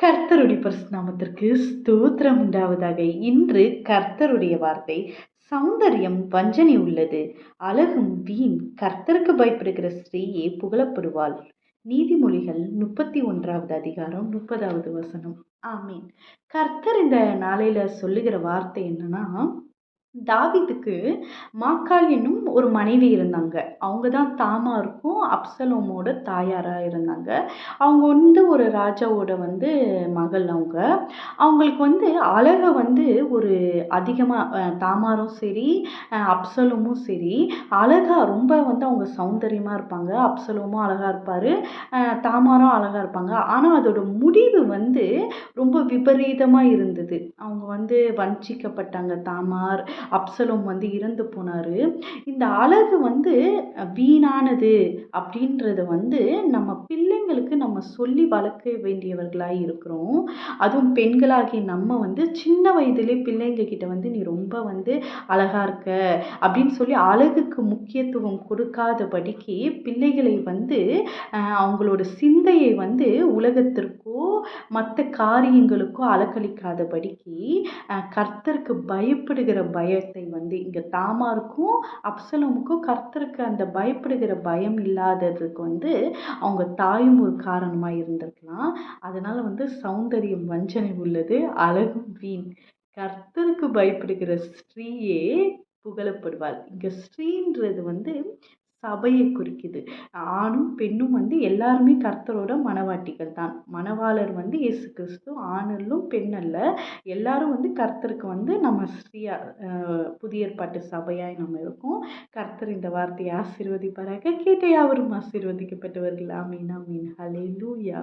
கர்த்தருடைய பரிசுத்த நாமத்திற்கு ஸ்தோத்திரம் உண்டாவதாக. இன்று கர்த்தருடைய வார்த்தை, சௌந்தரியம் வஞ்சனை உள்ளது, அழகும் வீண். கர்த்தருக்கு பயப்படுகிற ஸ்திரீயே புகழப்படுவாள். நீதிமொழிகள் 31வது அதிகாரம் 30வது வசனம். ஆமீன். கர்த்தர் இந்த நாளையில சொல்லுகிற வார்த்தை என்னன்னா, தாவீதுக்கு மாக்காள் என்னும் ஒரு மனைவி இருந்தாங்க. அவங்க தான் தாமாருக்கும் அப்சலோமோட தாயாரா இருந்தாங்க. அவங்க ஒரு ராஜாவோட மகள் அவங்க. அவங்களுக்கு அழக ஒரு அதிகமா தாமாரும் சரி, அப்சலோமும் சரி, அழகா ரொம்ப அவங்க சௌந்தரியமா இருப்பாங்க. அப்சலோமும் அழகா இருப்பாரு. தாமாரும் அழகா இருப்பாங்க. ஆனா அதோட முடிவு ரொம்ப விபரீதமா இருந்தது. அவங்க வஞ்சிக்கப்பட்டாங்க. தாமார், அப்சலோம் இறந்து போனாரு. இந்த அழகு வீணானது அப்படின்றத நம்ம பிள்ளைங்களுக்கு நம்ம சொல்லி வளர்க்க வேண்டியவர்களாய் இருக்கிறோம். அதுவும் பெண்களாகிய நம்ம சின்ன வயதிலே பிள்ளைங்க கிட்ட நீ ரொம்ப அழகா இருக்க அப்படின்னு சொல்லி அழகுக்கு முக்கியத்துவம் கொடுக்காதபடிக்கு பிள்ளைகளை அவங்களோட சிந்தையை உலகத்திற்கோ மற்ற காரியங்களுக்கோ அலக்களிக்காதபடிக்கு கர்த்தருக்கு பயப்படுகிற பயத்தை இங்க தாமாருக்கும் அப்சலோமுக்கும் கர்த்தருக்கு அந்த பயப்படுகிற பயம் இல்லாததுக்கு அவங்க தாயும் ஒரு காரணமா இருந்திருக்கலாம். அதனால சௌந்தரியம் வஞ்சனை உள்ளது, அழகும் வீண். கர்த்தருக்கு பயப்படுகிற ஸ்திரீயே புகழப்படுவாள். இங்க ஸ்திரீன்றது சபையை குறிக்குது. ஆணும் பெண்ணும் எல்லாருமே கர்த்தரோட மணவாட்டிகள் தான். மணவாளர் இயேசு கிறிஸ்து. ஆணல்லும் பெண் அல்ல. எல்லாரும் கர்த்தருக்கு நம்ம ஸ்ரீயா புதிய ஏற்பாட்டு சபையாய் நம்ம இருக்கோம். கர்த்தர் இந்த வார்த்தையை ஆசீர்வதிப்பாராக. கேட்ட யாவரும் ஆசீர்வதிக்கப்பட்டவர்கள். ஆமீன், ஆமீன். ஹல்லேலூயா.